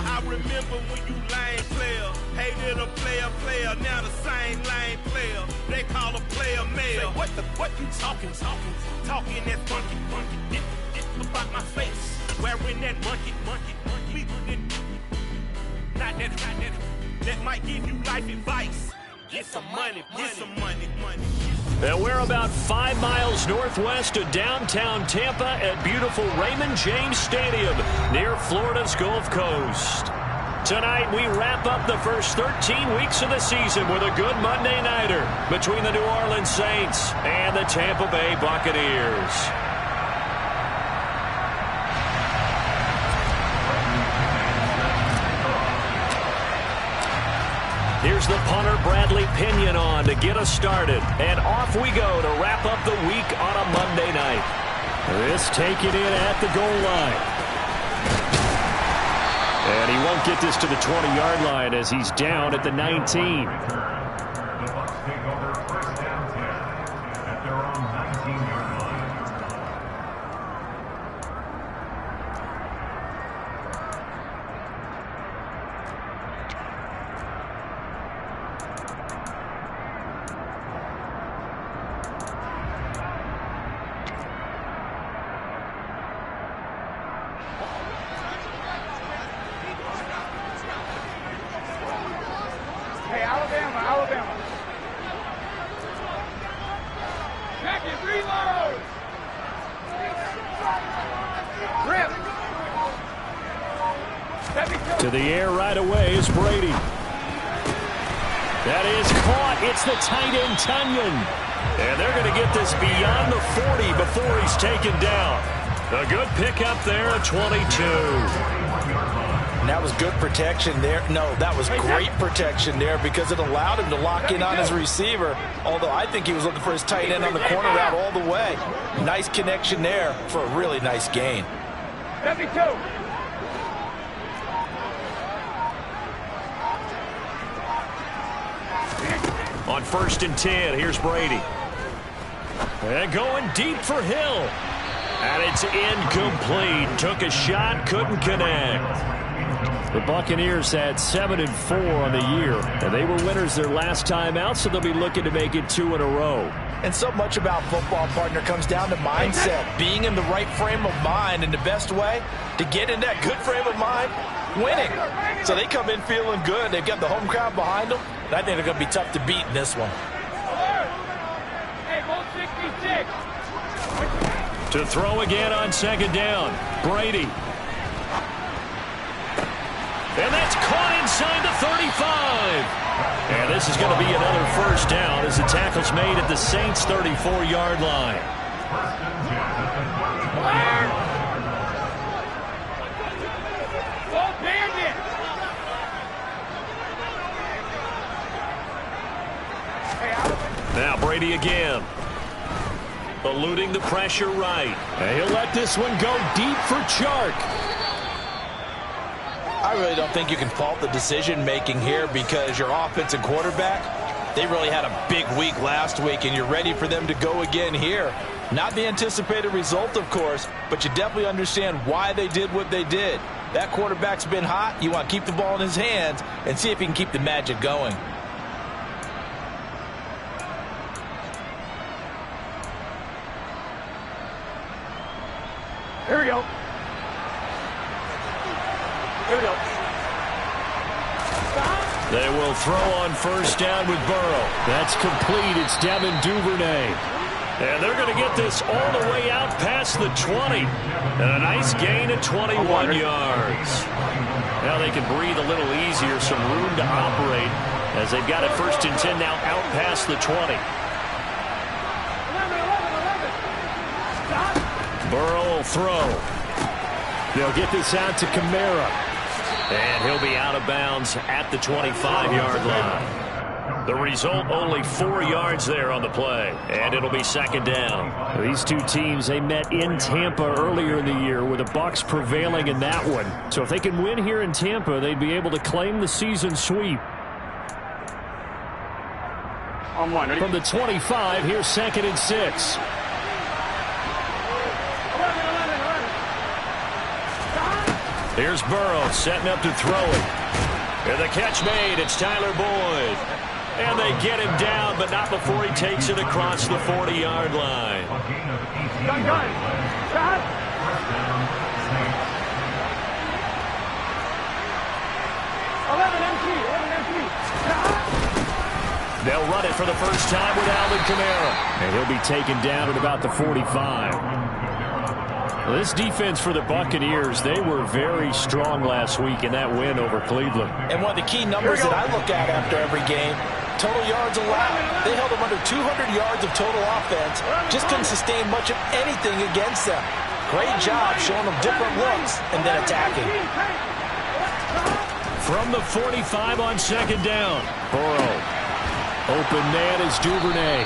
I remember when you lame player, hated a player, now the same lame player. They call a player mayor. What you talking that funky, about my face, wearing that monkey. We not that might give you life advice. Get some money. And we're about 5 miles northwest of downtown Tampa at beautiful Raymond James Stadium near Florida's Gulf Coast. Tonight, we wrap up the first 13 weeks of the season with a good Monday nighter between the New Orleans Saints and the Tampa Bay Buccaneers. Here's the punter, Bradley Pinion, on to get us started. And off we go to wrap up the week on a Monday night. This taken in at the goal line. And he won't get this to the 20-yard line as he's down at the 19. To the air right away is Brady. That is caught. It's the tight end, Tunyon. And they're going to get this beyond the 40 before he's taken down. A good pickup there at 22. And that was good protection there. No, that was great protection there because it allowed him to lock in on his receiver. Although I think he was looking for his tight end on the corner route all the way. Nice connection there for a really nice gain. 72. On 1st and 10, here's Brady. And going deep for Hill. And it's incomplete. Took a shot, couldn't connect. The Buccaneers had 7-4 on the year, and they were winners their last time out, so they'll be looking to make it 2 in a row. And so much about football, partner, comes down to mindset. Being in the right frame of mind, and the best way to get in that good frame of mind, winning. So they come in feeling good. They've got the home crowd behind them, and I think they're going to be tough to beat in this one. To throw again on 2nd down, Brady. And that's caught inside the 35. And this is going to be another 1st down as the tackle's made at the Saints' 34-yard line. Now Brady again. Eluding the pressure right. And he'll let this one go deep for Chark. I really don't think you can fault the decision-making here because your offensive quarterback, they really had a big week last week, and you're ready for them to go again here. Not the anticipated result, of course, but you definitely understand why they did what they did. That quarterback's been hot. You want to keep the ball in his hands and see if he can keep the magic going. Here we go. Here we go. They will throw on 1st down with Burrow. That's complete. It's Devin Duvernay. And they're going to get this all the way out past the 20. And a nice gain at 21 yards. Now they can breathe a little easier, some room to operate as they've got it 1st and 10 now out past the 20. Burrow will throw. They'll get this out to Kamara. And he'll be out of bounds at the 25-yard line. The result, only 4 yards there on the play. And it'll be 2nd down. These two teams, they met in Tampa earlier in the year with the Bucs prevailing in that one. So if they can win here in Tampa, they'd be able to claim the season sweep. From the 25, here's 2nd and 6. Here's Burrow setting up to throw it. And the catch made. It's Tyler Boyd. And they get him down, but not before he takes it across the 40-yard line. Gun. Shot. They'll run it for the first time with Alvin Kamara. And he'll be taken down at about the 45. Well, this defense for the Buccaneers, they were very strong last week in that win over Cleveland. And one of the key numbers that I look at after every game, total yards allowed. They held them under 200 yards of total offense. Just couldn't sustain much of anything against them. Great job showing them different looks and then attacking. From the 45 on second down, Burrow. Open man is Duvernay.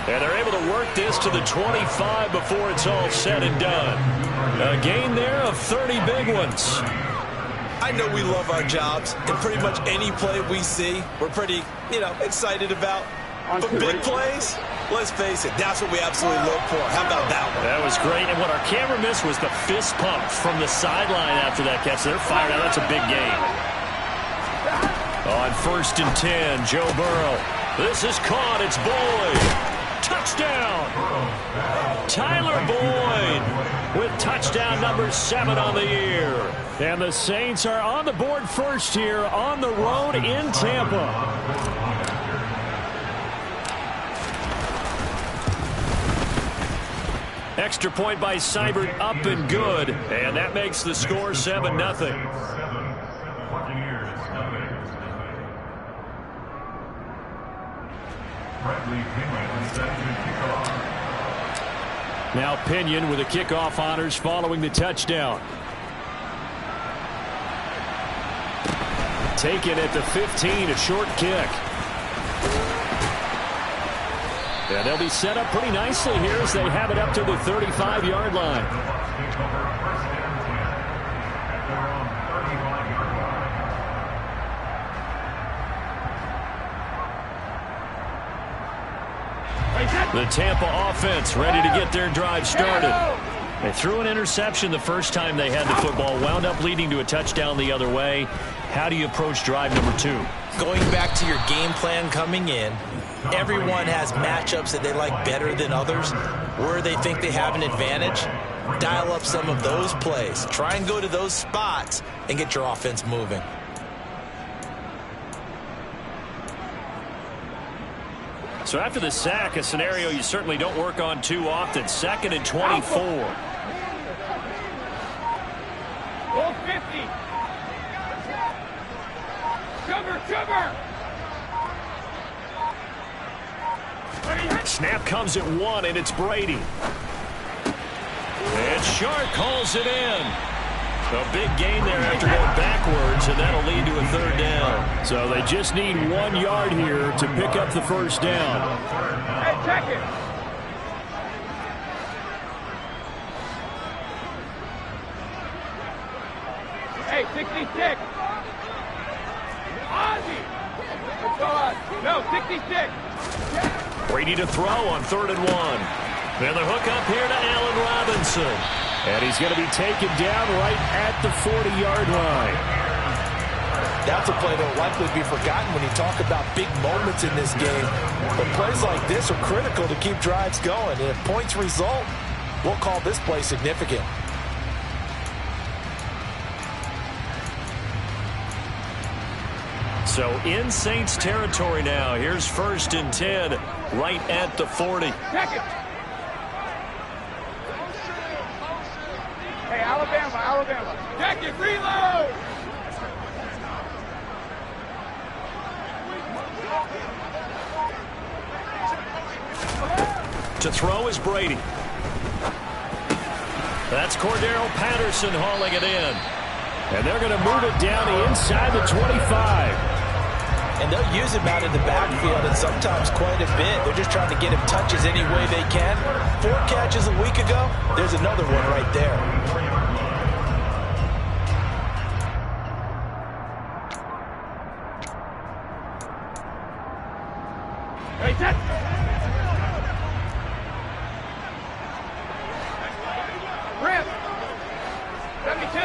And they're able to work this to the 25 before it's all said and done. A gain there of 30 big ones. I know we love our jobs, and pretty much any play we see, we're pretty, excited about. But big plays, let's face it, that's what we absolutely look for. How about that one? That was great, and what our camera missed was the fist pump from the sideline after that catch. They're fired out. That's a big gain. On 1st and 10, Joe Burrow. This is caught. It's Boyd. Touchdown! Tyler Boyd with touchdown number 7 on the year. And the Saints are on the board first here on the road in Tampa. Extra point by Seibert, up and good. And that makes the score 7-0. Now Pinion with the kickoff honors following the touchdown. Taken at the 15, a short kick. And they'll be set up pretty nicely here as they have it up to the 35-yard line. The Tampa offense ready to get their drive started. They threw an interception the first time they had the football, wound up leading to a touchdown the other way. How do you approach drive number 2? Going back to your game plan coming in, everyone has matchups that they like better than others. Where they think they have an advantage, dial up some of those plays. Try and go to those spots and get your offense moving. So after the sack, a scenario you certainly don't work on too often. 2nd and 24. Goal 50. Cover. Snap comes at 1, and it's Brady. And Shark calls it in. A big gain there after going backwards, and that'll lead to a 3rd down. So they just need 1 yard here to pick up the first down. Hey, check it. Hey, 66. Ozzy. Let's go on. No, 66. Brady to throw on 3rd and 1. And the hook up here to Allen Robinson. And he's going to be taken down right at the 40-yard line. That's a play that will likely be forgotten when you talk about big moments in this game. But plays like this are critical to keep drives going. And if points result, we'll call this play significant. So in Saints territory now. Here's 1st and 10 right at the 40. Check it. Hey, Alabama. Check it, reload. To throw is Brady. That's Cordero Patterson hauling it in. And they're going to move it down inside the 25. And they'll use him out in the backfield, and sometimes quite a bit. They're just trying to get him touches any way they can. 4 catches a week ago. There's another one right there. Hey, set. Rip. 72.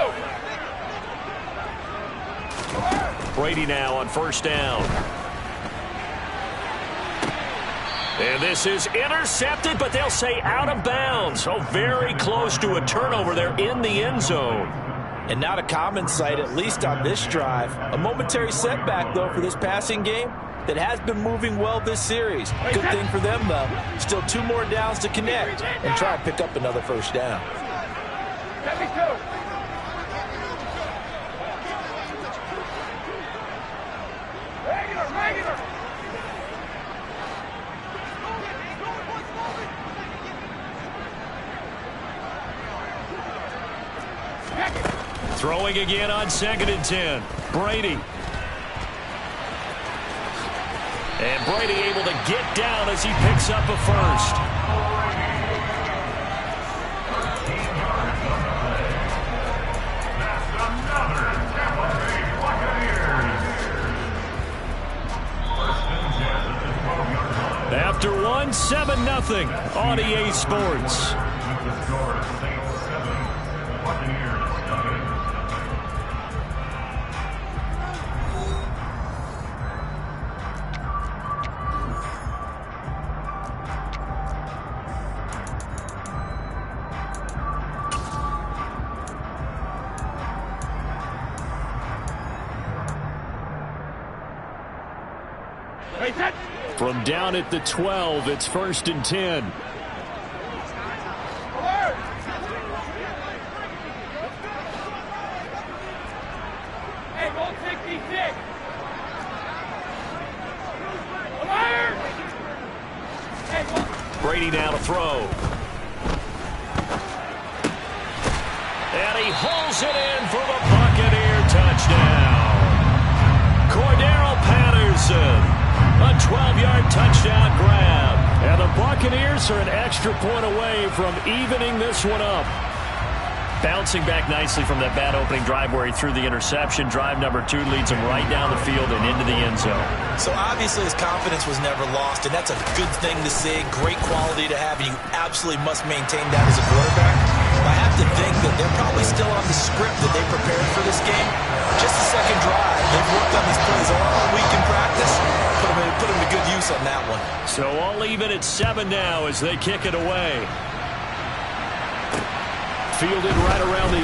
Brady now on first down. And this is intercepted, but they'll say out of bounds. So very close to a turnover there in the end zone. And not a common sight, at least on this drive. A momentary setback, though, for this passing game that has been moving well this series. Good thing for them, though. Still 2 more downs to connect and try and pick up another first down. Throwing again on 2nd and 10. Brady. And Brady able to get down as he picks up a first. After 1, 7-0 on EA Sports. From down at the 12, it's 1st and 10. Hey, goal 66. Brady now to throw. And he hauls it in for the Buccaneer touchdown. Cordero Patterson. A 12-yard touchdown grab. And the Buccaneers are an extra point away from evening this one up. Bouncing back nicely from that bad opening drive where he threw the interception. Drive number 2 leads him right down the field and into the end zone. So obviously his confidence was never lost, and that's a good thing to see. Great quality to have, and you absolutely must maintain that as a quarterback. I have to think that they're probably still on the script that they prepared for this game. Just the second drive. They've worked on these plays all week in practice. Put him to good use on that one. So all even at 7 now as they kick it away. Fielded right around the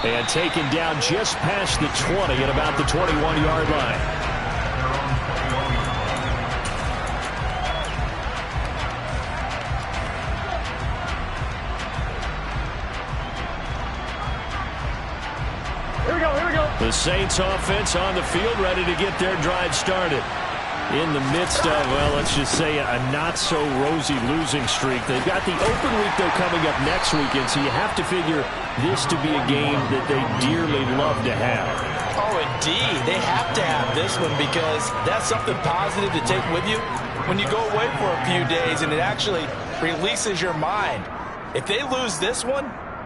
8. And taken down just past the 20 at about the 21-yard line. The Saints offense on the field ready to get their drive started. In the midst of, well, let's just say a not-so-rosy losing streak. They've got the open week, though, coming up next weekend, so you have to figure this to be a game that they dearly love to have. Oh, indeed. They have to have this one because that's something positive to take with you when you go away for a few days, and it actually releases your mind. If they lose this one,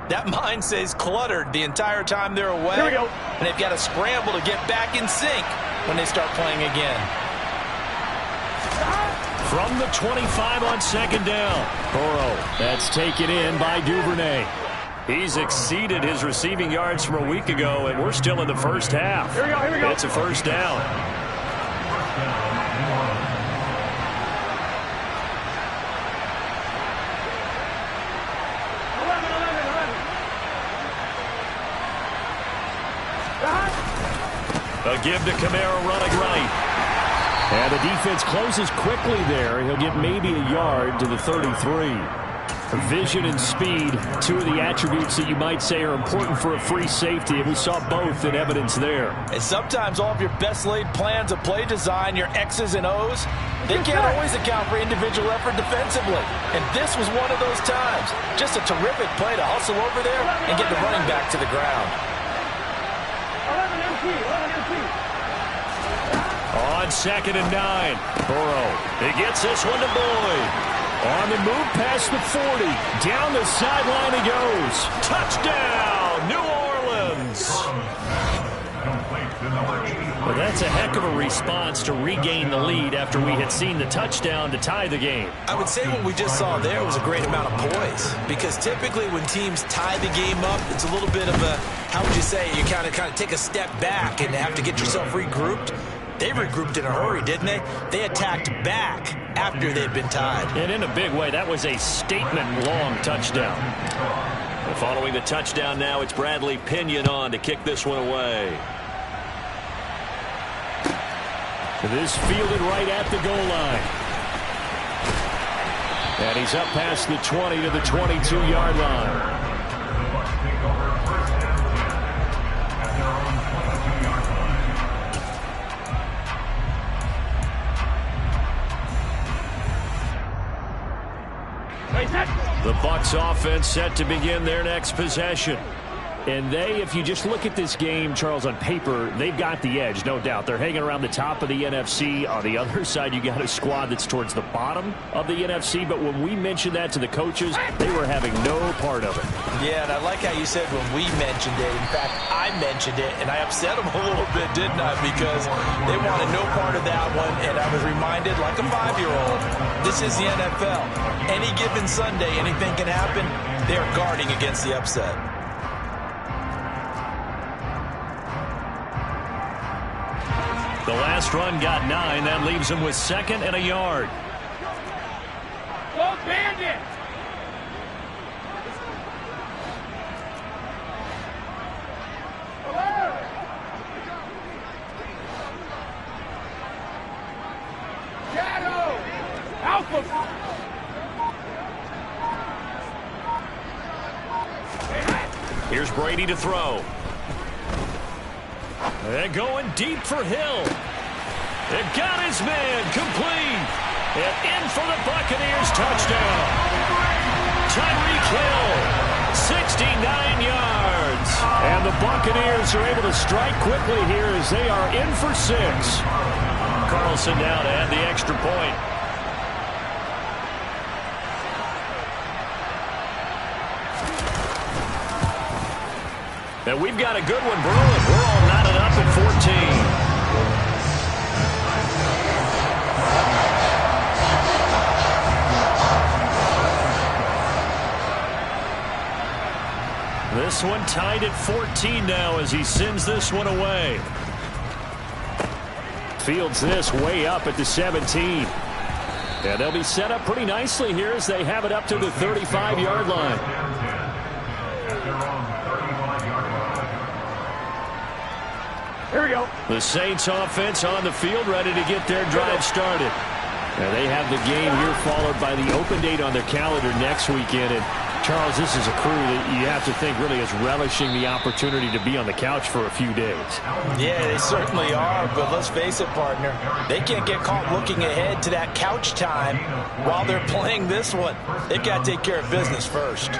that mind stays cluttered the entire time they're away. Here we go. And they've got to scramble to get back in sync when they start playing again. From the 25 on 2nd down. Burrow, that's taken in by Duvernay. He's exceeded his receiving yards from a week ago, and we're still in the first half. Here we go. It's a first down. A give to Kamara running right. And the defense closes quickly there. He'll get maybe a yard to the 33. Vision and speed, 2 of the attributes that you might say are important for a free safety, and we saw both in evidence there. And sometimes all of your best laid plans of play design, your X's and O's, they can't always account for individual effort defensively. And this was one of those times. Just a terrific play to hustle over there and get the running back to the ground. 11 MP. On 2nd and 9, Burrow. He gets this one to Boyd. On the move past the 40. Down the sideline he goes. Touchdown, New Orleans. But that's a heck of a response to regain the lead after we had seen the touchdown to tie the game. I would say what we just saw there was a great amount of poise, because typically when teams tie the game up, it's a little bit of a, how would you say, you kind of take a step back and have to get yourself regrouped. They regrouped in a hurry, didn't they? They attacked back after they'd been tied. And in a big way, that was a statement-long touchdown. And following the touchdown now, it's Bradley Pinion on to kick this one away. This fielded right at the goal line. And he's up past the 20 to the 22-yard line. The Bucs offense set to begin their next possession. And if you just look at this game, Charles, on paper, they've got the edge, no doubt. They're hanging around the top of the NFC. On the other side, you got a squad that's towards the bottom of the NFC. But when we mentioned that to the coaches, they were having no part of it. Yeah, and I like how you said when we mentioned it. In fact, I mentioned it, and I upset them a little bit, didn't I? Because they wanted no part of that one, and I was reminded, like a 5-year-old, this is the NFL. Any given Sunday, anything can happen. They're guarding against the upset. The last run got 9. That leaves him with 2nd and a yard. Go Bandit! Shadow! Alpha! Here's Brady to throw. And going deep for Hill. It got his man complete. And in for the Buccaneers touchdown. Tyreek Hill, 69 yards. And the Buccaneers are able to strike quickly here as they are in for 6. Carlson now to add the extra point. And we've got a good one brewing. We're all knotted up at 14. This one tied at 14 now as he sends this one away. Fields this way up at the 17. Yeah, they'll be set up pretty nicely here as they have it up to the 35-yard line. Here we go. The Saints offense on the field, ready to get their drive started. Now they have the game here followed by the open date on their calendar next weekend. And Charles, this is a crew that you have to think really is relishing the opportunity to be on the couch for a few days. Yeah, they certainly are, but let's face it, partner. They can't get caught looking ahead to that couch time while they're playing this one. They've got to take care of business first.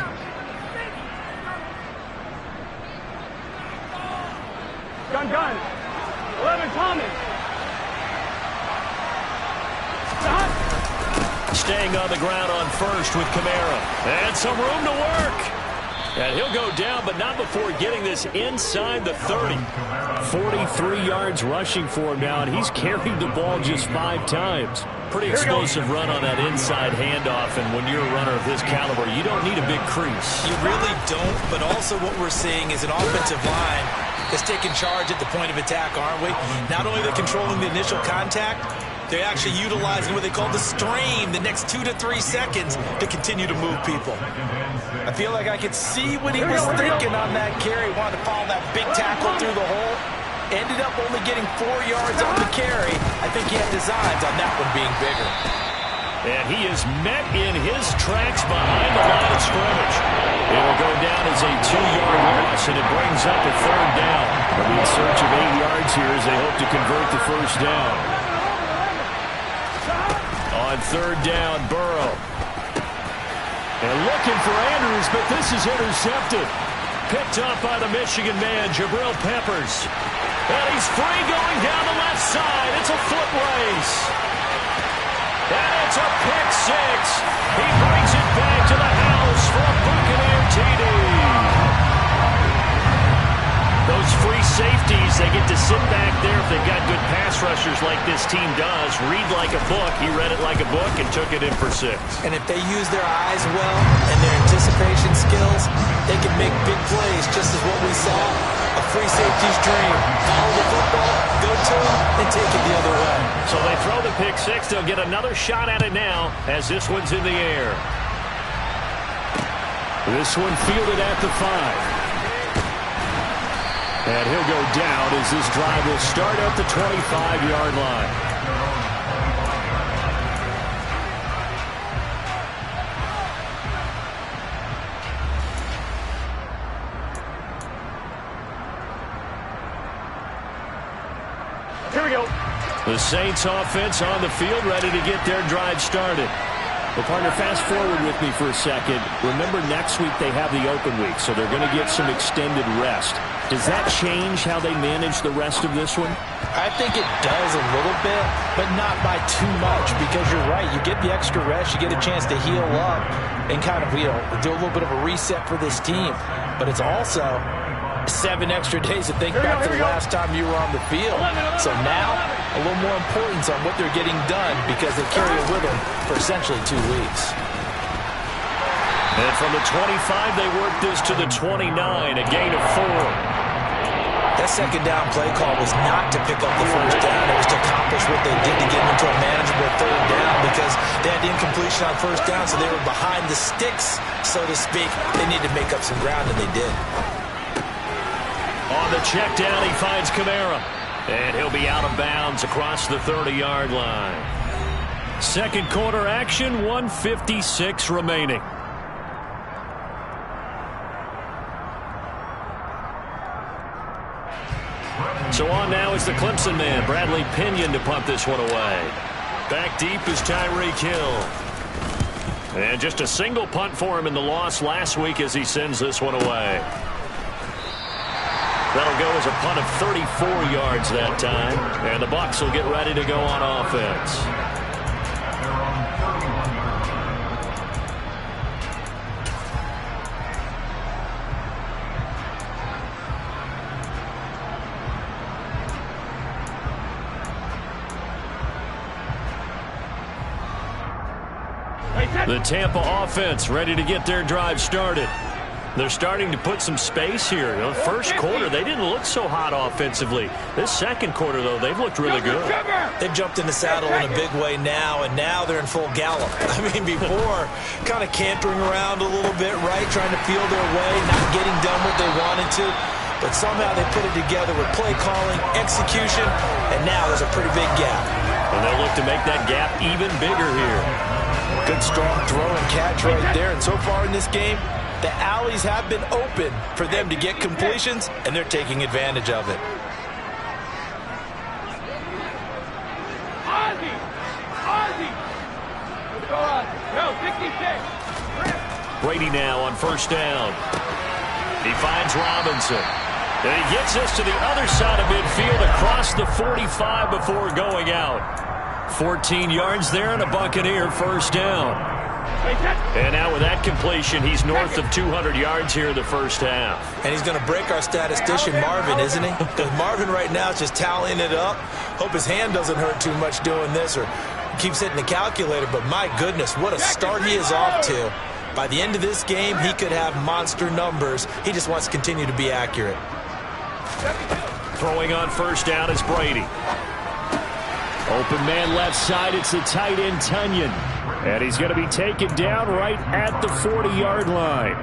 Gun. 11 Thomas. Staying on the ground on first with Kamara. And some room to work. And he'll go down, but not before getting this inside the 30. 43 yards rushing for him now, and he's carried the ball just 5 times. Pretty explosive run on that inside handoff, and when you're a runner of this caliber, you don't need a big crease. You really don't, but also what we're seeing is an offensive line that's taking charge at the point of attack, aren't we? Not only are they controlling the initial contact, they're actually utilizing what they call the stream, the next 2 to 3 seconds, to continue to move people. I feel like I could see what he was thinking on that carry. Wanted to follow that big tackle through the hole. Ended up only getting 4 yards on the carry. I think he had designs on that one being bigger. And he is met in his tracks behind the line of scrimmage. It'll go down as a 2-yard loss, and it brings up a 3rd down. They'll be in search of 8 yards here as they hope to convert the 1st down. On 3rd down, Burrow. And looking for Andrews, but this is intercepted. Picked up by the Michigan man, Jabril Peppers. And he's free going down the left side. It's a foot race. And it's a pick 6. He brings it back to the house for a Buccaneer TD. Those free safeties series, they get to sit back there if they've got good pass rushers like this team does. Read like a book. He read it like a book and took it in for 6. And if they use their eyes well and their anticipation skills, they can make big plays, just as what we saw. A free safety's dream. Follow the football, go to him, and take it the other way. So they throw the pick 6. They'll get another shot at it now as this one's in the air. This one fielded at the 5. And he'll go down as this drive will start at the 25-yard line. Here we go. The Saints offense on the field, ready to get their drive started. Well, partner, fast forward with me for a second. Remember, next week they have the open week, so they're going to get some extended rest. Does that change how they manage the rest of this one? I think it does a little bit, but not by too much, because you're right. You get the extra rest, you get a chance to heal up and kind of, do a little bit of a reset for this team. But it's also 7 extra days to think back to the last time you were on the field. So now, a little more importance on what they're getting done because they carry it with them for essentially 2 weeks. And from the 25, they work this to the 29, a gain of 4. That second down play call was not to pick up the first down. It was to accomplish what they did to get into a manageable 3rd down because they had the incompletion on 1st down, so they were behind the sticks, so to speak. They needed to make up some ground, and they did. On the check down, he finds Kamara. And he'll be out of bounds across the 30-yard line. Second quarter action, 1:56 remaining. So on now is the Clemson man, Bradley Pinion, to punt this one away. Back deep is Tyreek Hill. And just a single punt for him in the loss last week as he sends this one away. That'll go as a punt of 34 yards that time. And the Bucs will get ready to go on offense. The Tampa offense ready to get their drive started. They're starting to put some space here. The first quarter, they didn't look so hot offensively. This second quarter, though, they've looked really good. They've jumped in the saddle in a big way now, and now they're in full gallop. I mean, before, kind of cantering around a little bit, right, trying to feel their way, not getting done what they wanted to. But somehow they put it together with play calling, execution, and now there's a pretty big gap. And they'll look to make that gap even bigger here. Good, strong throw and catch right there. And so far in this game, the alleys have been open for them to get completions, and they're taking advantage of it. Ozzie! Go, 66! Brady now on first down. He finds Robinson. And he gets us to the other side of midfield across the 45 before going out. 14 yards there and a Buccaneer first down. And now with that completion, he's north of 200 yards here in the first half. And he's going to break our statistician, Marvin, isn't he? Because Marvin right now is just tallying it up. Hope his hand doesn't hurt too much doing this or keeps hitting the calculator. But my goodness, what a start he is off to. By the end of this game, he could have monster numbers. He just wants to continue to be accurate. Throwing on first down is Brady. Open man left side, it's the tight end Tunyon. And he's going to be taken down right at the 40-yard line.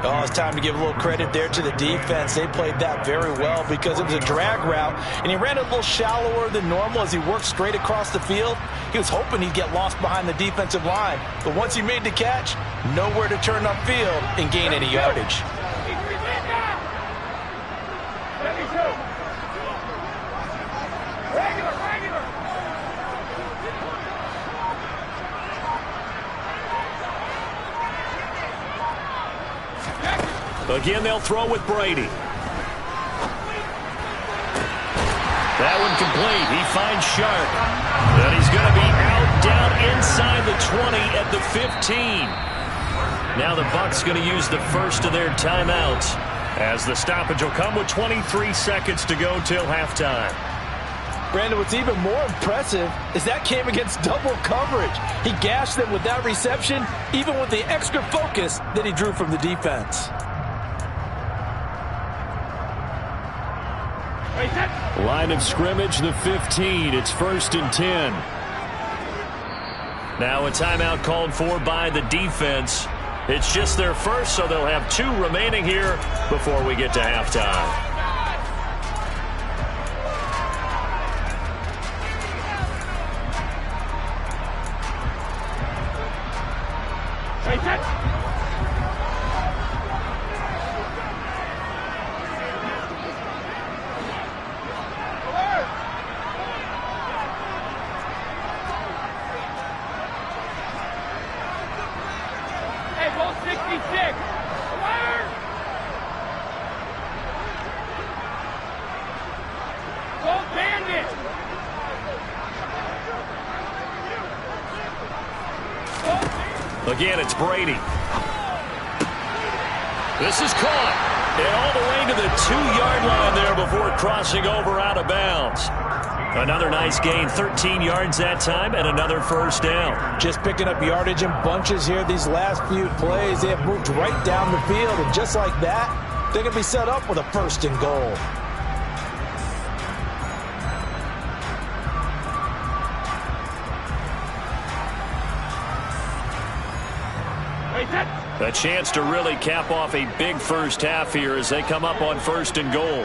Oh, it's time to give a little credit there to the defense. They played that very well because it was a drag route, and he ran a little shallower than normal as he worked straight across the field. He was hoping he'd get lost behind the defensive line, but once he made the catch, nowhere to turn upfield and gain any yardage. Again, they'll throw with Brady. That one complete. He finds Sharp. And he's going to be out down inside the 20 at the 15. Now the Bucs going to use the first of their timeouts. As the stoppage will come with 23 seconds to go till halftime. Brandon, what's even more impressive is that came against double coverage. He gashed them with that reception, even with the extra focus that he drew from the defense. Line of scrimmage, the 15. It's 1st and 10. Now a timeout called for by the defense. It's just their first, so they'll have 2 remaining here before we get to halftime. Again, it's Brady. This is caught. And all the way to the 2-yard line there before crossing over out of bounds. Another nice gain, 13 yards that time, and another first down. Just picking up yardage in bunches here these last few plays. They have moved right down the field, and just like that, they're going to be set up with a 1st and goal. A chance to really cap off a big first half here as they come up on 1st and goal.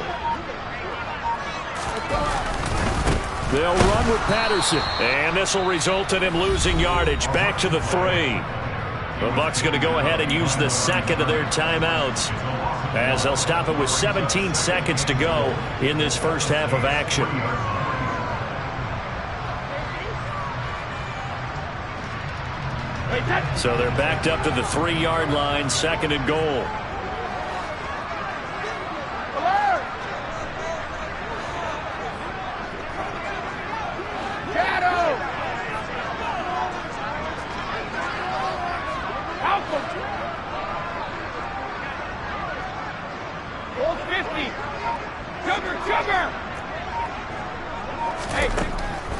They'll run with Patterson. And this will result in him losing yardage. Back to the 3. The Bucs going to go ahead and use the second of their timeouts as they'll stop it with 17 seconds to go in this first half of action. So they're backed up to the 3-yard line, 2nd and goal.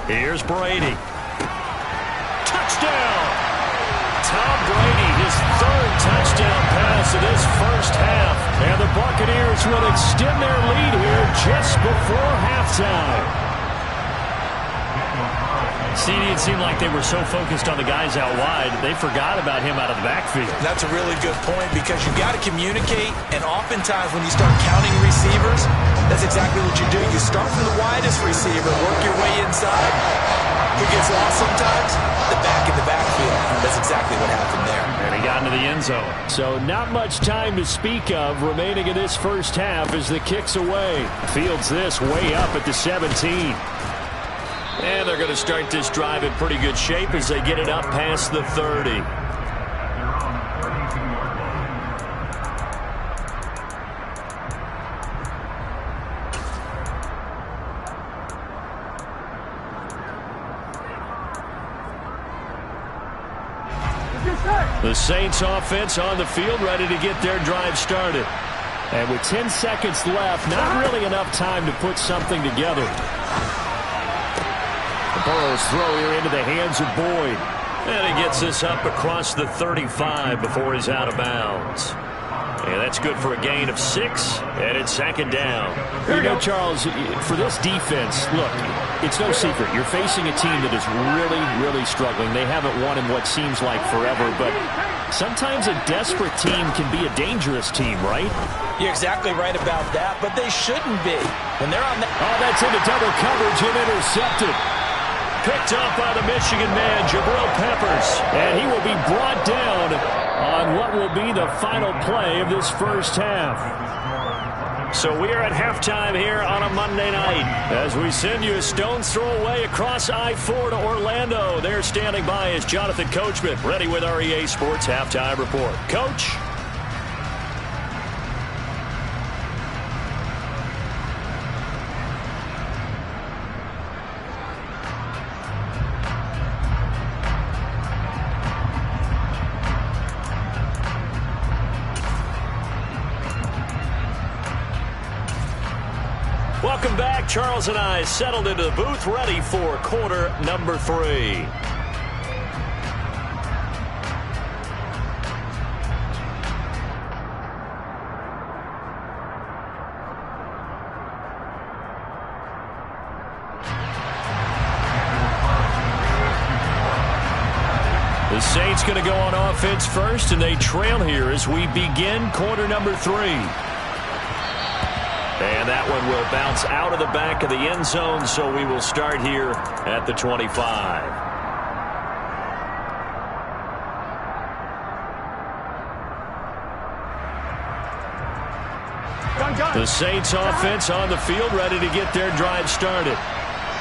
Here's Brady. Touchdown! Tom Brady, his 3rd touchdown pass of this first half. And the Buccaneers will extend their lead here just before halftime. See, it seemed like they were so focused on the guys out wide, they forgot about him out of the backfield. That's a really good point because you got to communicate, and oftentimes when you start counting receivers, that's exactly what you do. You start from the widest receiver, work your way inside. Who gets lost sometimes? The back in the backfield. That's exactly what happened there. And he got into the end zone. So not much time to speak of remaining in this first half as the kick's away. Fields this way up at the 17. And they're going to start this drive in pretty good shape as they get it up past the 30. The Saints offense on the field ready to get their drive started. And with 10 seconds left, not really enough time to put something together. Burrow's throw here into the hands of Boyd. And he gets this up across the 35 before he's out of bounds. And that's good for a gain of 6, and it's 2nd down. You know, Charles, for this defense, look, it's no secret. You're facing a team that is really, really struggling. They haven't won in what seems like forever, but sometimes a desperate team can be a dangerous team, right? You're exactly right about that, but they shouldn't be. When they're on the... Oh, that's into double coverage and intercepted. Picked up by the Michigan man, Jabril Peppers. And he will be brought down on what will be the final play of this first half. So we are at halftime here on a Monday night as we send you a stone's throw away across I-4 to Orlando. There standing by is Jonathan Coachman, ready with our EA Sports Halftime Report. Coach? Welcome back. Charles and I settled into the booth, ready for quarter number 3. The Saints going to go on offense first, and they trail here as we begin quarter number 3. And that one will bounce out of the back of the end zone, so we will start here at the 25. The Saints offense on the field, ready to get their drive started.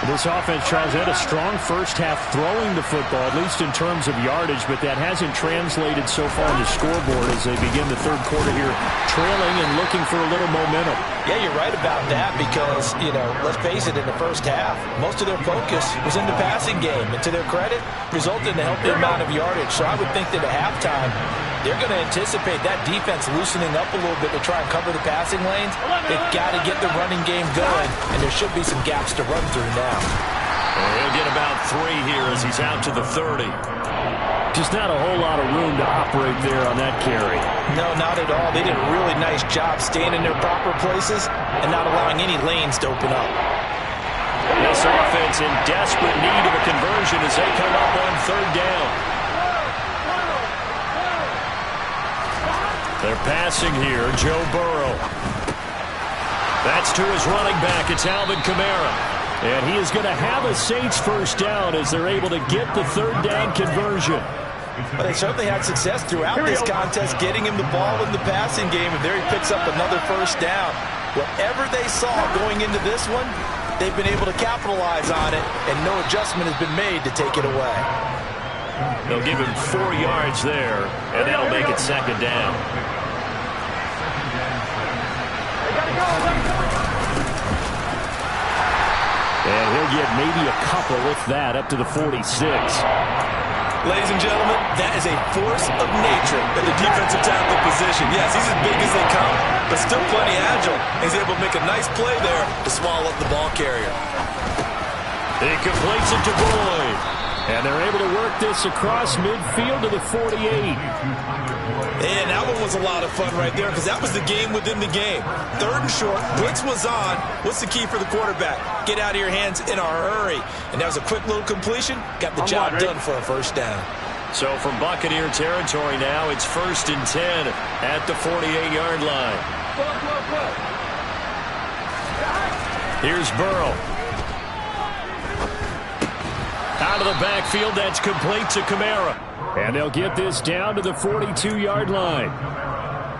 This offense, Charles, had a strong first half throwing the football, at least in terms of yardage, but that hasn't translated so far on the scoreboard as they begin the third quarter here, trailing and looking for a little momentum. Yeah, you're right about that because, let's face it, in the first half, most of their focus was in the passing game. And to their credit, resulted in a healthy amount of yardage. So I would think that at halftime, they're going to anticipate that defense loosening up a little bit to try and cover the passing lanes. They've got to get the running game going, and there should be some gaps to run through now. And he'll get about 3 here as he's out to the 30. Just not a whole lot of room to operate there on that carry. No, not at all. They did a really nice job staying in their proper places and not allowing any lanes to open up. This offense in desperate need of a conversion as they come up on third down. They're passing here, Joe Burrow. That's to his running back. It's Alvin Kamara. And he is going to have a Saints first down as they're able to get the third down conversion. But they certainly had success throughout this contest, getting him the ball in the passing game, and there he picks up another first down. Whatever they saw going into this one, they've been able to capitalize on it, and no adjustment has been made to take it away. They'll give him 4 yards there, and that'll make it second down. And he'll get maybe a couple with that up to the 46. Ladies and gentlemen, that is a force of nature at the defensive tackle position. Yes, he's as big as they come, but still plenty agile. He's able to make a nice play there to swallow up the ball carrier. He completes it to Boyd. And they're able to work this across midfield to the 48. And that one was a lot of fun right there because that was the game within the game. Third and short, blitz was on. What's the key for the quarterback? Get out of your hands in a hurry. And that was a quick little completion. Got the job done for a first down. So from Buccaneer territory now, it's 1st and 10 at the 48-yard line. Here's Burrow. Out of the backfield, that's complete to Kamara. And they'll get this down to the 42-yard line.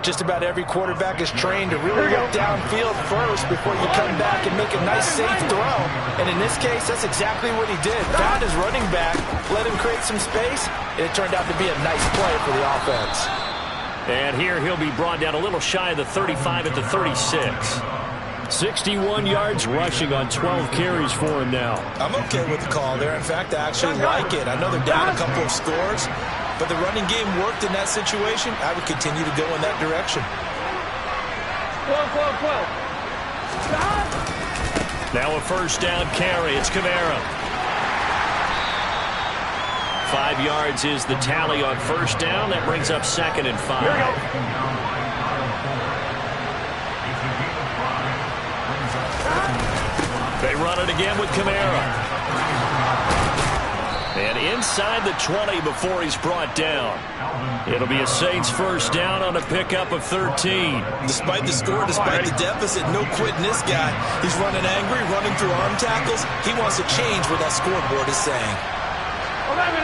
Just about every quarterback is trained to really look downfield first before you come back and make a nice, safe throw. And in this case, that's exactly what he did. Found his running back, let him create some space, and it turned out to be a nice play for the offense. And here he'll be brought down a little shy of the 35 at the 36. 61 yards rushing on 12 carries for him now. I'm okay with the call there. In fact, I actually like it. I know they're down a couple of scores, but the running game worked in that situation. I would continue to go in that direction. Now a first down carry. It's Kamara. 5 yards is the tally on first down. That brings up 2nd and 5. They run it again with Kamara. And inside the 20 before he's brought down. It'll be a Saints first down on a pickup of 13. Despite the score, despite the deficit, no quitting this guy. He's running angry, running through arm tackles. He wants to change what that scoreboard is saying. 11.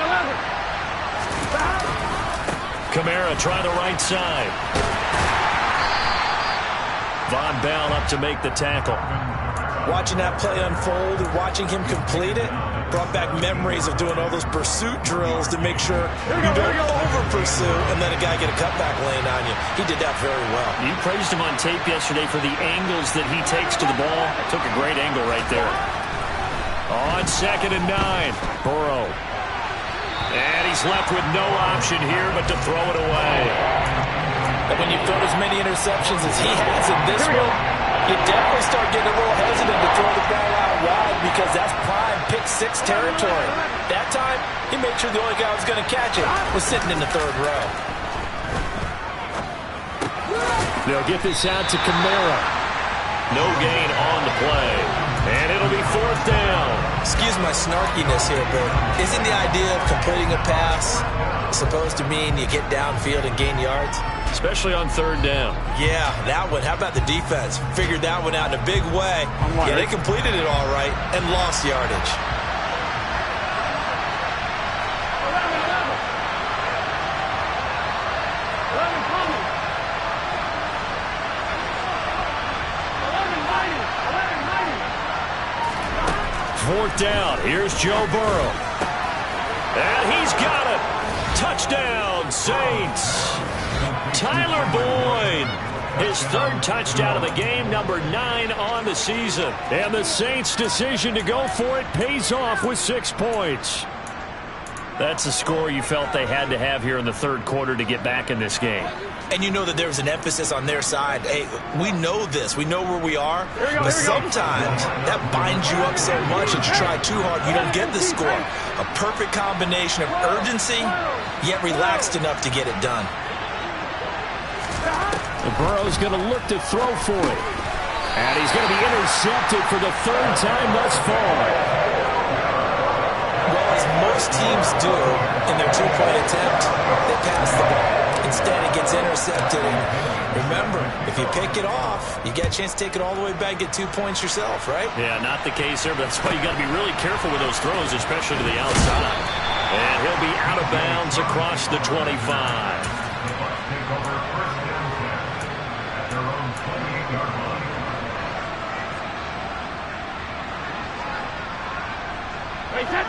Kamara trying the right side. Von Bell up to make the tackle. Watching that play unfold and watching him complete it brought back memories of doing all those pursuit drills to make sure you don't over-pursue and let a guy get a cutback lane on you. He did that very well. You praised him on tape yesterday for the angles that he takes to the ball. Took a great angle right there. On 2nd and 9, Burrow. And he's left with no option here but to throw it away. And when you've thrown as many interceptions as he has in this one, You definitely start getting a little hesitant to throw the ball out wide because that's prime pick-6 territory. That time, he made sure the only guy who was going to catch it was sitting in the third row. They'll get this out to Kamara. No gain on the play. And it'll be 4th down. Excuse my snarkiness here, but isn't the idea of completing a pass supposed to mean you get downfield and gain yards? Especially on 3rd down. Yeah, that one. How about the defense? Figured that one out in a big way. Yeah, they completed it all right and lost yardage. Fourth down. Here's Joe Burrow. And he's got it. Touchdown, Saints. Tyler Boyd, his 3rd touchdown of the game, number 9 on the season. And the Saints' decision to go for it pays off with 6 points. That's a score you felt they had to have here in the 3rd quarter to get back in this game. And you know that there was an emphasis on their side. Hey, we know this. We know where we are. But sometimes that binds you up so much that you try too hard, you don't get the score. A perfect combination of urgency, yet relaxed enough to get it done. The Burrow's going to look to throw for it. And he's going to be intercepted for the 3rd time thus far. Well, as most teams do in their 2-point attempt, they pass the ball. Instead, it gets intercepted. And remember, if you pick it off, you get a chance to take it all the way back, get 2 points yourself, right? Yeah, not the case there, but that's why you got to be really careful with those throws, especially to the outside. And he'll be out of bounds across the 25.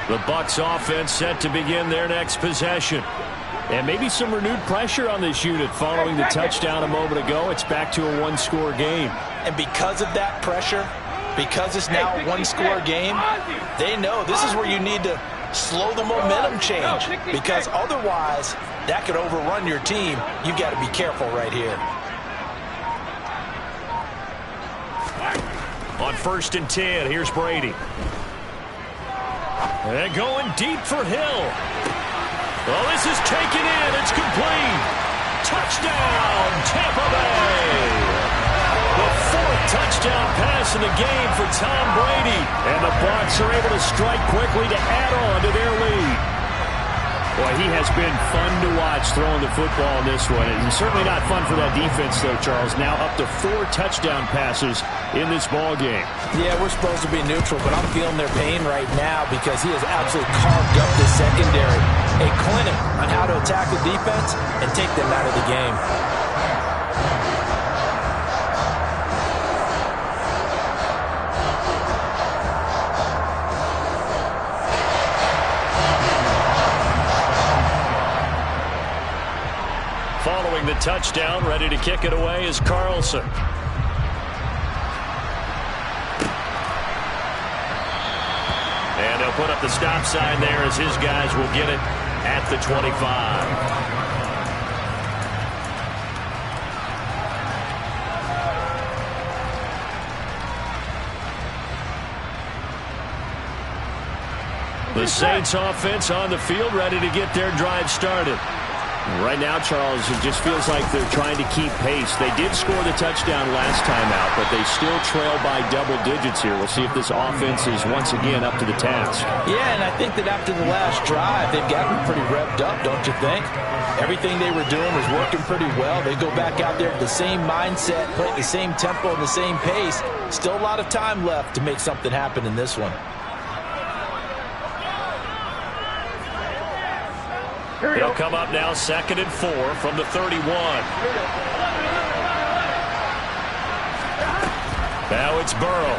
The Bucs offense set to begin their next possession. And maybe some renewed pressure on this unit following the touchdown a moment ago. It's back to a 1-score game. And because of that pressure, because it's now a 1-score game, they know this is where you need to slow the momentum change. Because otherwise, that could overrun your team. You've got to be careful right here. On 1st and 10, here's Brady. And going deep for Hill. Well, this is taken in. It's complete. Touchdown, Tampa Bay. The 4th touchdown pass in the game for Tom Brady. And the Bucs are able to strike quickly to add on to their lead. Boy, he has been fun to watch throwing the football in this one. And certainly not fun for that defense, though, Charles. Now up to 4 touchdown passes in this ball game. Yeah, we're supposed to be neutral, but I'm feeling their pain right now because he has absolutely carved up the secondary. A clinic on how to attack the defense and take them out of the game. Following the touchdown, ready to kick it away is Carlson. And they'll put up the stop sign there as his guys will get it at the 25. The Saints offense on the field, ready to get their drive started. Right now, Charles, it just feels like they're trying to keep pace. They did score the touchdown last time out, but they still trail by double digits here. We'll see if this offense is once again up to the task. Yeah, and I think that after the last drive, they've gotten pretty revved up, don't you think? Everything they were doing was working pretty well. They go back out there with the same mindset, play at the same tempo and the same pace. Still a lot of time left to make something happen in this one. He'll come up now 2nd and 4 from the 31. Now it's Burrow.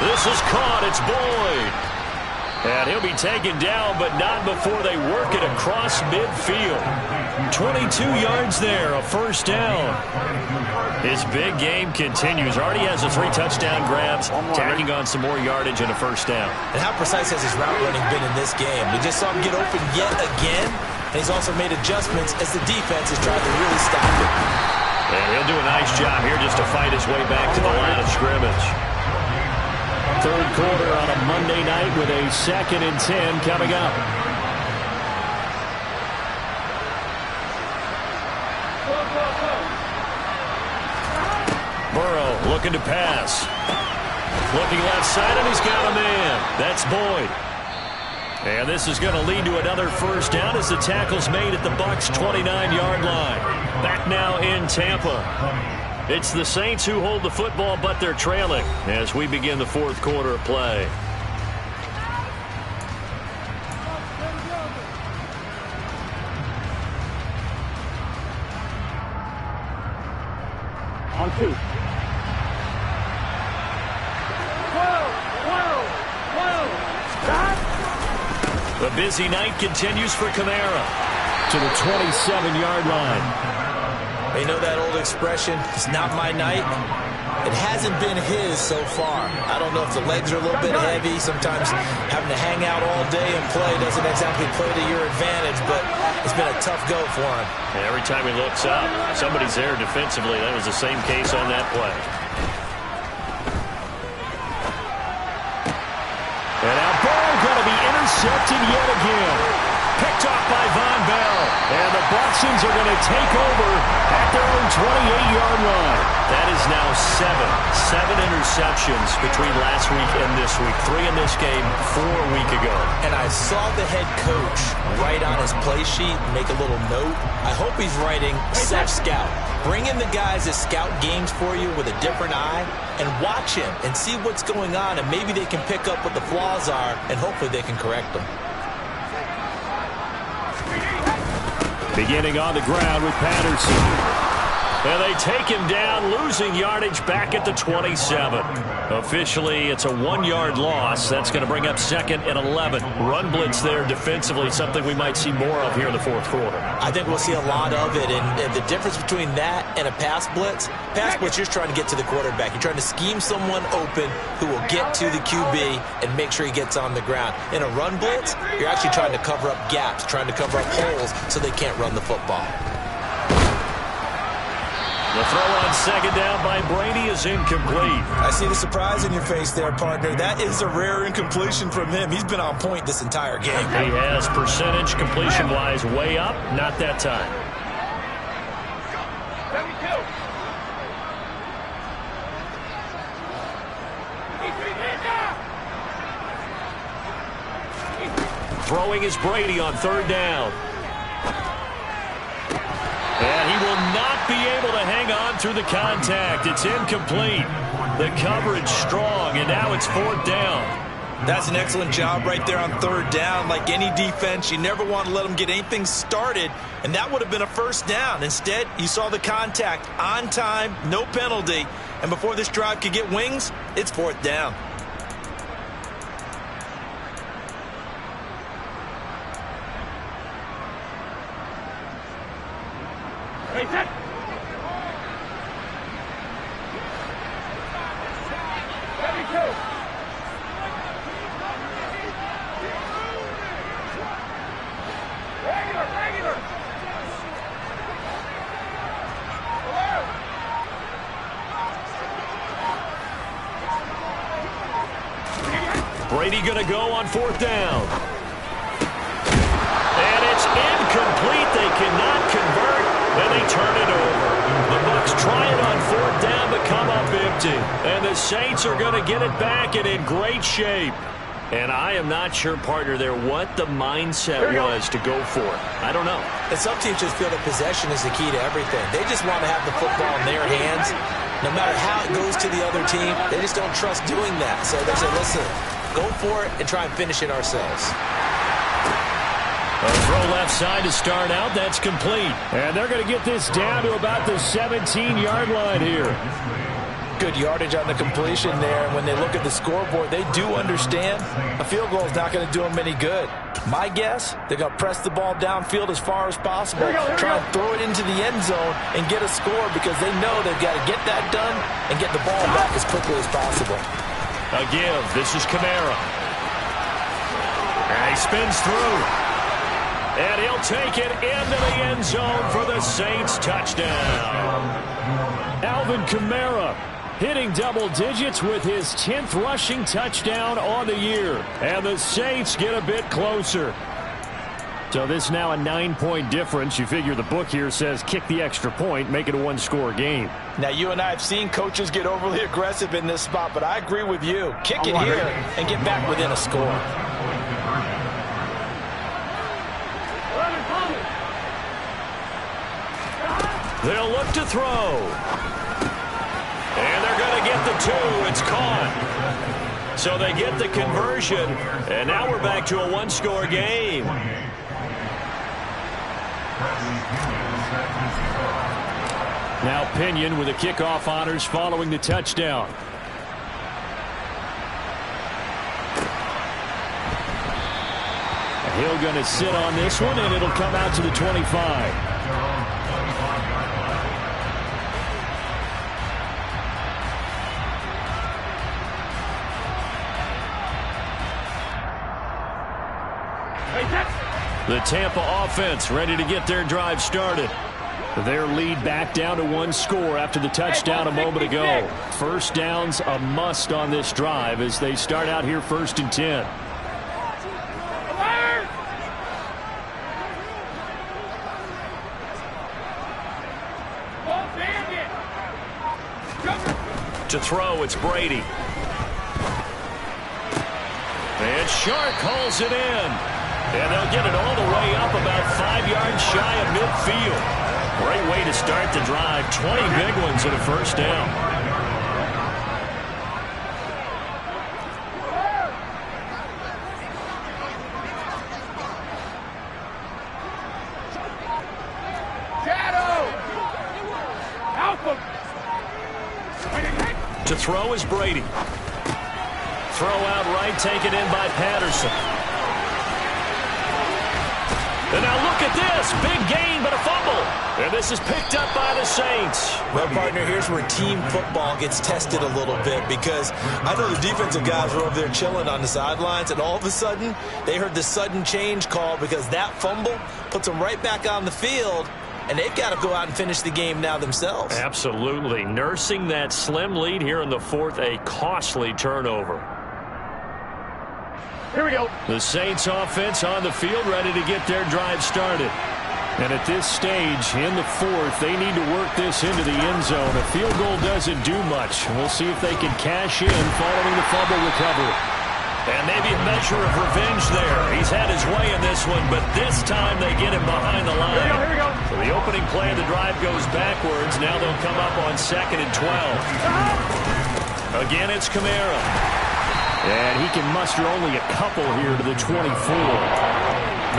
This is caught. It's Boyd. And he'll be taken down, but not before they work it across midfield. 22 yards there, a 1st down. His big game continues. Already has the 3 touchdown grabs, tacking on some more yardage and a 1st down. And how precise has his route running been in this game? We just saw him get open yet again, and he's also made adjustments as the defense has tried to really stop it. And he'll do a nice job here just to fight his way back to the line of scrimmage. Third quarter on a Monday night with a 2nd and 10 coming up. Burrow looking to pass. Looking left side, and he's got a man. That's Boyd. And this is going to lead to another first down as the tackle's made at the Bucs' 29-yard line. Back now in Tampa. It's the Saints who hold the football, but they're trailing as we begin the fourth quarter of play. On 2. The busy night continues for Kamara to the 27-yard line. You know that old expression, it's not my night? It hasn't been his so far. I don't know if the legs are a little bit heavy. Sometimes having to hang out all day and play doesn't exactly play to your advantage, but it's been a tough go for him. And every time he looks up, somebody's there defensively. That was the same case on that play. And now ball going to be intercepted yet again. Picked off by Von Bell. And the Bucsons are going to take over at their own 28-yard line. That is now 7 interceptions between last week and this week. 3 in this game, 4 a week ago. And I saw the head coach write on his play sheet, make a little note. I hope he's writing self-scout. Bring in the guys that scout games for you with a different eye and watch him and see what's going on, and maybe they can pick up what the flaws are, and hopefully they can correct them. Beginning on the ground with Patterson. And they take him down, losing yardage back at the 27. Officially, it's a 1-yard loss. That's going to bring up 2nd and 11. Run blitz there defensively, something we might see more of here in the fourth quarter. I think we'll see a lot of it, and the difference between that and a pass blitz, you're trying to get to the quarterback. You're trying to scheme someone open who will get to the QB and make sure he gets on the ground. In a run blitz, you're actually trying to cover up gaps, trying to cover up holes so they can't run the football. The throw on 2nd down by Brady is incomplete. I see the surprise in your face there, partner. That is a rare incompletion from him. He's been on point this entire game. He has percentage completion-wise way up. Not that time. 72. Throwing is Brady on 3rd down. And he will not be able to hang on through the contact. It's incomplete. The coverage strong, and now it's 4th down. That's an excellent job right there on 3rd down. Like any defense, you never want to let them get anything started, and that would have been a 1st down. Instead, you saw the contact on time, no penalty, and before this drive could get wings, it's 4th down. Hey, set. Regular. Brady going to go on 4th down. And it's incomplete. They cannot convert, and they turn it over. The Bucs try it on 4th down, but come up empty. And the Saints are going to get it back and in great shape. And I am not sure, partner, there what the mindset was to go for it. I don't know. And some teams just feel that possession is the key to everything. They just want to have the football in their hands. No matter how it goes to the other team, they just don't trust doing that. So they say, listen, go for it and try and finish it ourselves. A throw left side to start out. That's complete. And they're going to get this down to about the 17-yard line here. Good yardage on the completion there. And when they look at the scoreboard, they do understand a field goal is not going to do them any good. My guess, they're going to press the ball downfield as far as possible, try and throw it into the end zone and get a score because they know they've got to get that done and get the ball back as quickly as possible. A give. This is Kamara. And he spins through. And he'll take it into the end zone for the Saints touchdown. Now Alvin Kamara hitting double digits with his 10th rushing touchdown on the year. And the Saints get a bit closer. So this is now a 9-point difference. You figure the book here says kick the extra point, make it a one-score game. Now, you and I have seen coaches get overly aggressive in this spot, but I agree with you. Kick it here and get back within a score. They'll look to throw. And they're going to get the 2. It's caught. So they get the conversion, and now we're back to a one-score game. Now Pinion with the kickoff honors following the touchdown. Hill going to sit on this one, and it'll come out to the 25. The Tampa offense ready to get their drive started. Their lead back down to 1 score after the touchdown a moment ago. First down's a must on this drive as they start out here 1st and 10. To throw, it's Brady. And Shark hauls it in. And they'll get it all the way up about 5 yards shy of midfield. Great way to start the drive. 20 big ones and a first down. To throw is Brady. Throw out right, taken in by Patterson. And now look at this. Big gain, but a fumble. And this is picked up by the Saints. Well, partner, here's where team football gets tested a little bit, because I know the defensive guys were over there chilling on the sidelines, and all of a sudden they heard the sudden change call because that fumble puts them right back on the field, and they've got to go out and finish the game now themselves. Absolutely. Nursing that slim lead here in the 4th, a costly turnover. Here we go. The Saints offense on the field ready to get their drive started. And at this stage in the 4th, they need to work this into the end zone. A field goal doesn't do much. We'll see if they can cash in following the fumble recovery. And maybe a measure of revenge there. He's had his way in this one, but this time they get him behind the line. Here we go. So the opening play of the drive goes backwards. Now they'll come up on 2nd and 12. Again, it's Kamara. And he can muster only a couple here to the 24.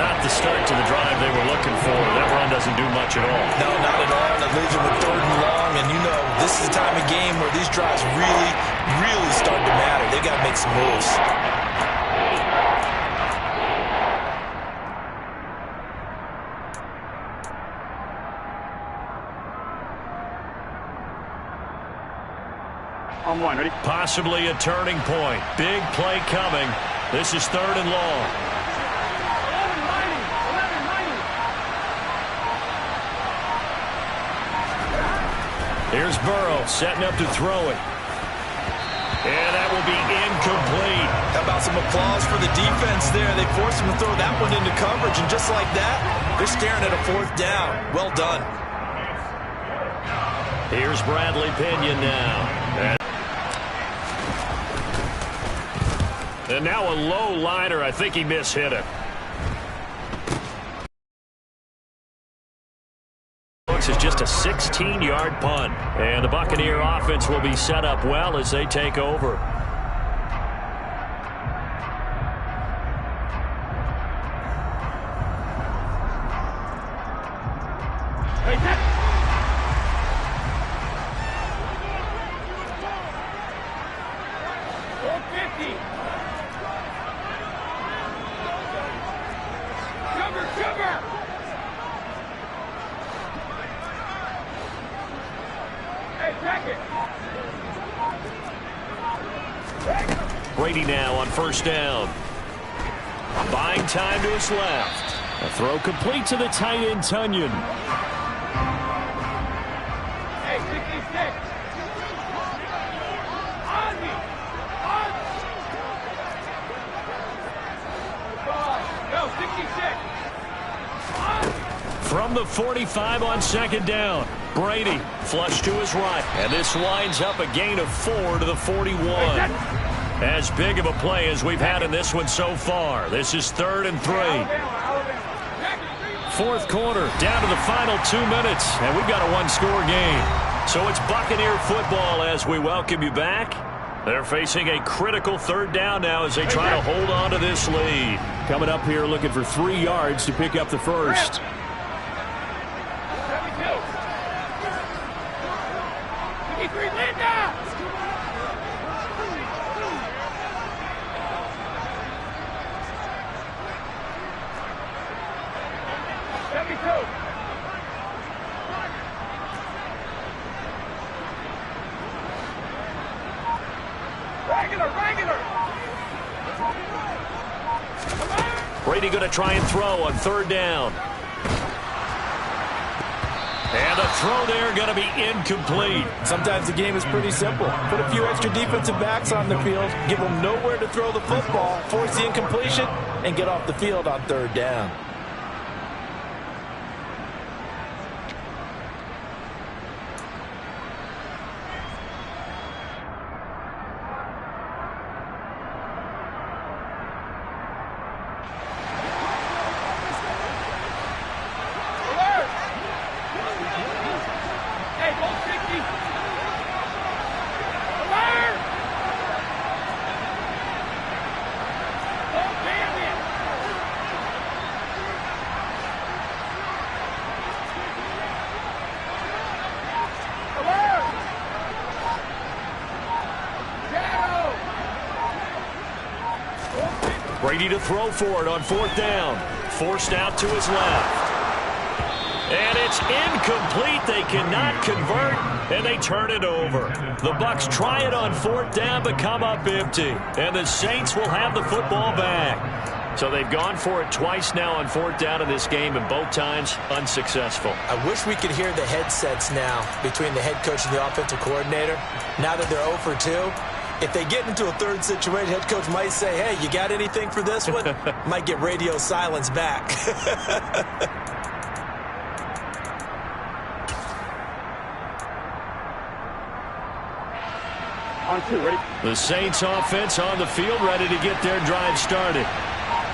Not the start to the drive they were looking for. That run doesn't do much at all. No, not at all. And it leaves them with 3rd and long. And you know, this is the time of game where these drives really, really start to matter. They've got to make some moves. On 1, ready? Possibly a turning point. Big play coming. This is 3rd and long. 11, Here's Burrow setting up to throw it. And that will be incomplete. How about some applause for the defense there? They forced him to throw that one into coverage, and just like that, they're staring at a 4th down. Well done. Here's Bradley Pinion now. And now a low liner. I think he mishit it. Looks as just a 16-yard punt. And the Buccaneer offense will be set up well as they take over. Hey, set. Brady now on 1st down. Buying time to his left. A throw complete to the tight end, Tunyon. Hey, 66. From the 45 on second down, Brady flush to his right. And this winds up a gain of 4 to the 41. As big of a play as we've had in this one so far. This is 3rd and 3. Fourth quarter, down to the final 2 minutes, and we've got a one-score game. So it's Buccaneer football as we welcome you back. They're facing a critical 3rd down now as they try to hold on to this lead. Coming up here looking for 3 yards to pick up the first. Brady going to try and throw on 3rd down. And a throw there going to be incomplete. Sometimes the game is pretty simple. Put a few extra defensive backs on the field, give them nowhere to throw the football, force the incompletion, and get off the field on 3rd down. Brady to throw for it on 4th down. Forced out to his left. And it's incomplete. They cannot convert, and they turn it over. The Bucs try it on 4th down, but come up empty. And the Saints will have the football back. So they've gone for it twice now on 4th down in this game, and both times unsuccessful. I wish we could hear the headsets now between the head coach and the offensive coordinator. Now that they're 0 for 2. If they get into a 3rd situation, head coach might say, hey, you got anything for this one? Might get radio silence back. On 2, ready? The Saints offense on the field, ready to get their drive started.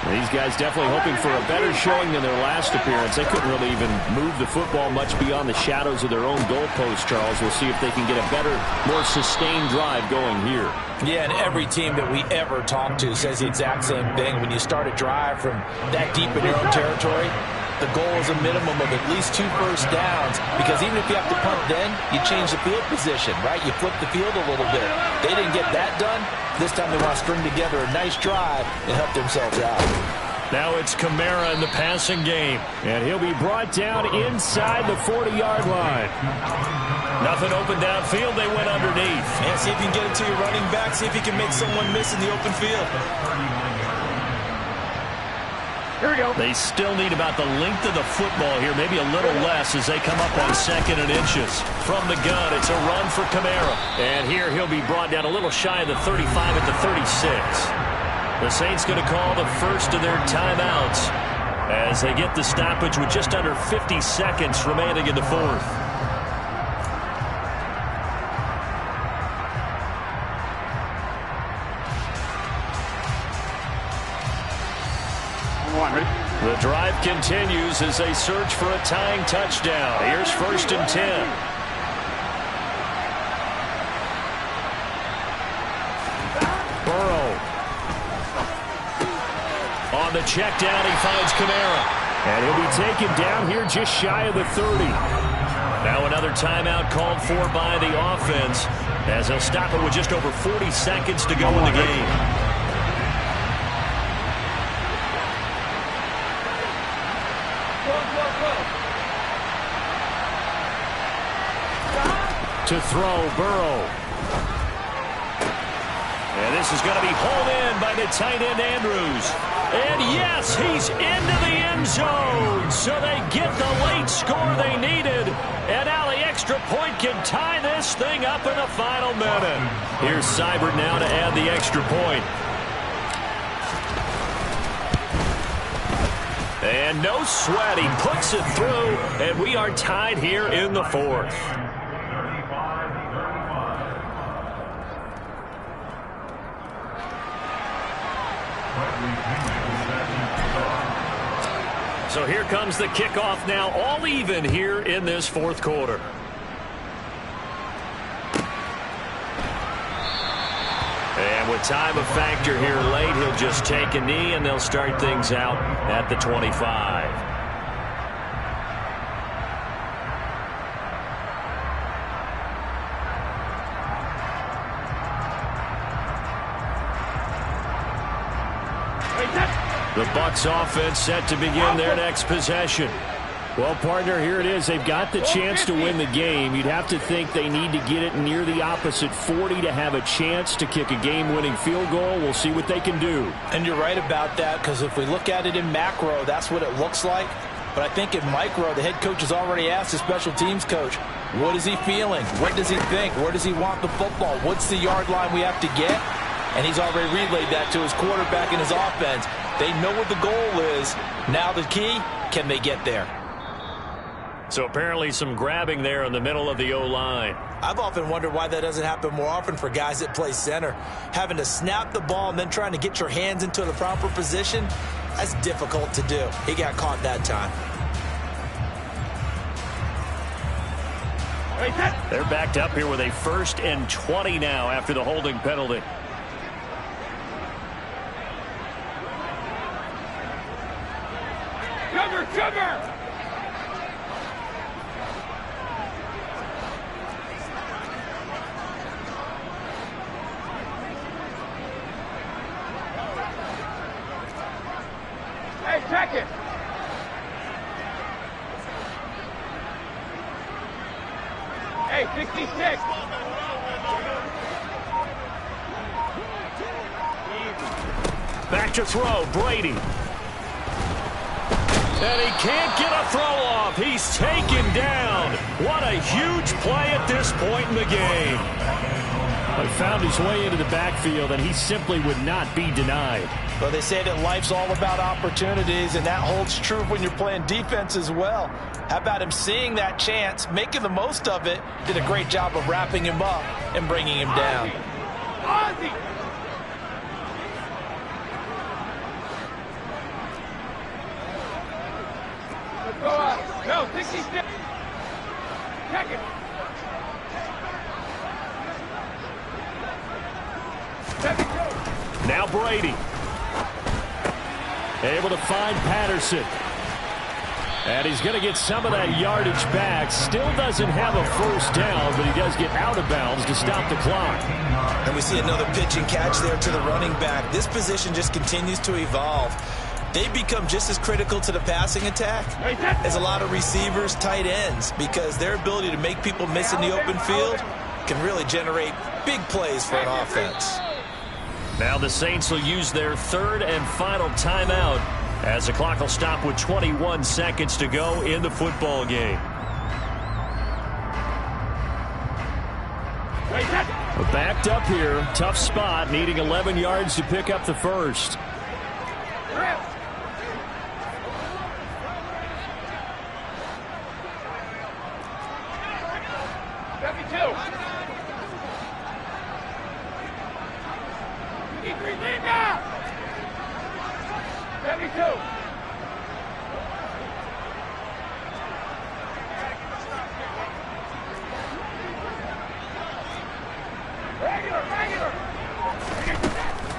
These guys definitely hoping for a better showing than their last appearance. They couldn't really even move the football much beyond the shadows of their own goalpost, Charles. We'll see if they can get a better, more sustained drive going here. Yeah, and every team that we ever talk to says the exact same thing. When you start a drive from that deep in your own territory, the goal is a minimum of at least 2 first downs, because even if you have to punt then, you change the field position, right? You flip the field a little bit. They didn't get that done. This time they want to string together a nice drive and help themselves out. Now it's Kamara in the passing game. And he'll be brought down inside the 40-yard line. Nothing open downfield. They went underneath. And see if you can get it to your running back. See if you can make someone miss in the open field. Here we go. They still need about the length of the football here, maybe a little less as they come up on 2nd and inches. From the gun, it's a run for Kamara. And here he'll be brought down a little shy of the 35 at the 36. The Saints going to call the first of their timeouts as they get the stoppage with just under 50 seconds remaining in the 4th. The drive continues as they search for a tying touchdown. Here's 1st and 10. Burrow. On the check down, he finds Kamara. And he'll be taken down here just shy of the 30. Now another timeout called for by the offense as they'll stop it with just over 40 seconds to go in the game. To throw, Burrow. And this is going to be hauled in by the tight end, Andrews. And yes, he's into the end zone. So they get the late score they needed. And now the extra point can tie this thing up in the final minute. Here's Seibert now to add the extra point. And no sweat. He puts it through, and we are tied here in the fourth. So here comes the kickoff now, all even here in this fourth quarter. And with time a factor here late, he'll just take a knee, and they'll start things out at the 25. The Bucs offense set to begin their next possession. Well, partner, here it is. They've got the chance to win the game. You'd have to think they need to get it near the opposite 40 to have a chance to kick a game-winning field goal. We'll see what they can do. And you're right about that, because if we look at it in macro, that's what it looks like. But I think in micro, the head coach has already asked the special teams coach, what is he feeling? What does he think? Where does he want the football? What's the yard line we have to get? And he's already relayed that to his quarterback and his offense. They know what the goal is. Now the key, can they get there? So apparently some grabbing there in the middle of the O-line. I've often wondered why that doesn't happen more often for guys that play center. Having to snap the ball and then trying to get your hands into the proper position, that's difficult to do. He got caught that time. They're backed up here with a 1st and 20 now after the holding penalty. Cover! Hey, check it! Hey, 66! Back to throw, Brady. And he can't get a throw off. He's taken down. What a huge play at this point in the game. He found his way into the backfield, and he simply would not be denied. Well, they say that life's all about opportunities, and that holds true when you're playing defense as well. How about him seeing that chance, making the most of it, did a great job of wrapping him up and bringing him down. Ozzie! Go up. No, 66. Check it. Now Brady. Able to find Patterson. And he's going to get some of that yardage back. Still doesn't have a first down, but he does get out of bounds to stop the clock. And we see another pitch and catch there to the running back. This position just continues to evolve. They become just as critical to the passing attack as a lot of receivers, tight ends, because their ability to make people miss in the open field can really generate big plays for an offense. Now the Saints will use their 3rd and final timeout as the clock will stop with 21 seconds to go in the football game. Backed up here, tough spot, needing 11 yards to pick up the first.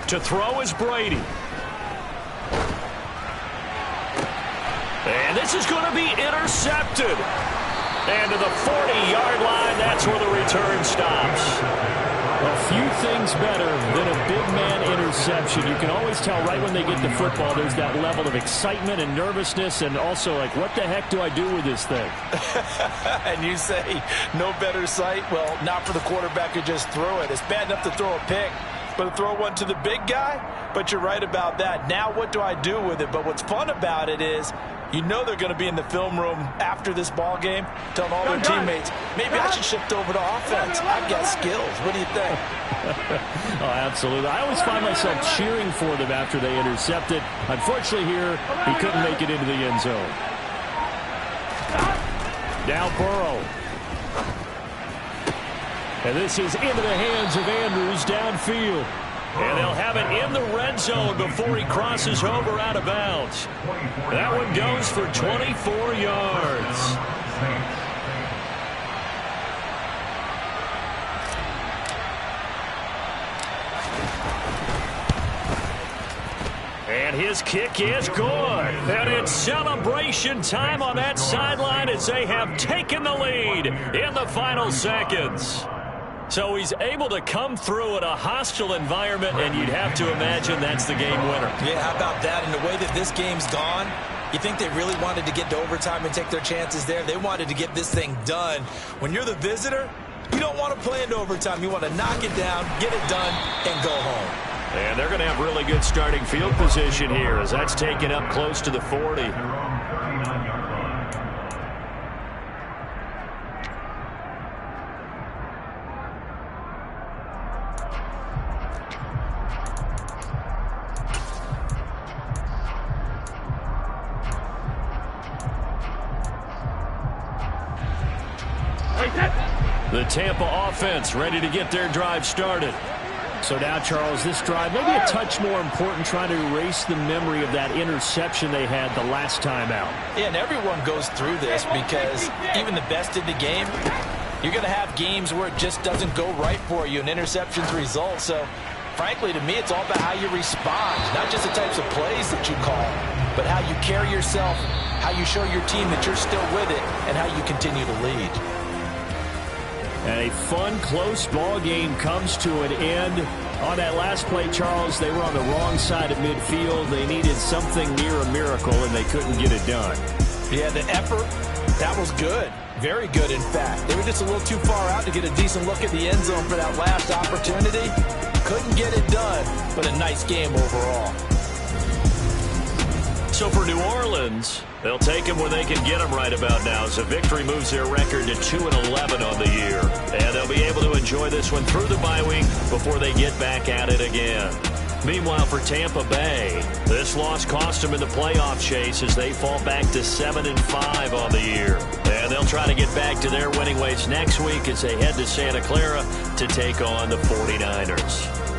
To throw is Brady. And this is going to be intercepted. And to the 40-yard line, that's where the return stops. A few things better than a big man interception. You can always tell right when they get the football, there's that level of excitement and nervousness, and also like, what the heck do I do with this thing? And you say, no better sight? Well, not for the quarterback who just threw it. It's bad enough to throw a pick, but to throw one to the big guy? But you're right about that. Now what do I do with it? But what's fun about it is You know they're going to be in the film room after this ball game, telling all their teammates, maybe I should shift over to offense. I've got skills. What do you think? Oh, absolutely. I always find myself cheering for them after they intercept it. Unfortunately here, he couldn't make it into the end zone. Now Burrow. And this is into the hands of Andrews downfield. And they'll have it in the red zone before he crosses over out of bounds. That one goes for 24 yards. And his kick is good. And it's celebration time on that sideline as they have taken the lead in the final seconds. So he's able to come through in a hostile environment, and you'd have to imagine that's the game winner. Yeah, how about that? And the way that this game's gone, you think they really wanted to get to overtime and take their chances there? They wanted to get this thing done. When you're the visitor, you don't want to play into overtime. You want to knock it down, get it done, and go home. And they're going to have really good starting field position here as that's taken up close to the 40. The Tampa offense ready to get their drive started. So now, Charles, this drive maybe a touch more important, trying to erase the memory of that interception they had the last time out. Yeah, and everyone goes through this because even the best in the game, you're going to have games where it just doesn't go right for you, and interceptions result. So, frankly, to me, it's all about how you respond, not just the types of plays that you call, but how you carry yourself, how you show your team that you're still with it, and how you continue to lead. And a fun, close ball game comes to an end. On that last play, Charles, they were on the wrong side of midfield. They needed something near a miracle, and they couldn't get it done. Yeah, the effort, that was good. Very good, in fact. They were just a little too far out to get a decent look at the end zone for that last opportunity. Couldn't get it done, but a nice game overall. So for New Orleans, they'll take them when they can get them right about now, as a victory moves their record to 2-11 on the year. And they'll be able to enjoy this one through the bye week before they get back at it again. Meanwhile, for Tampa Bay, this loss cost them in the playoff chase as they fall back to 7-5 on the year. And they'll try to get back to their winning ways next week as they head to Santa Clara to take on the 49ers.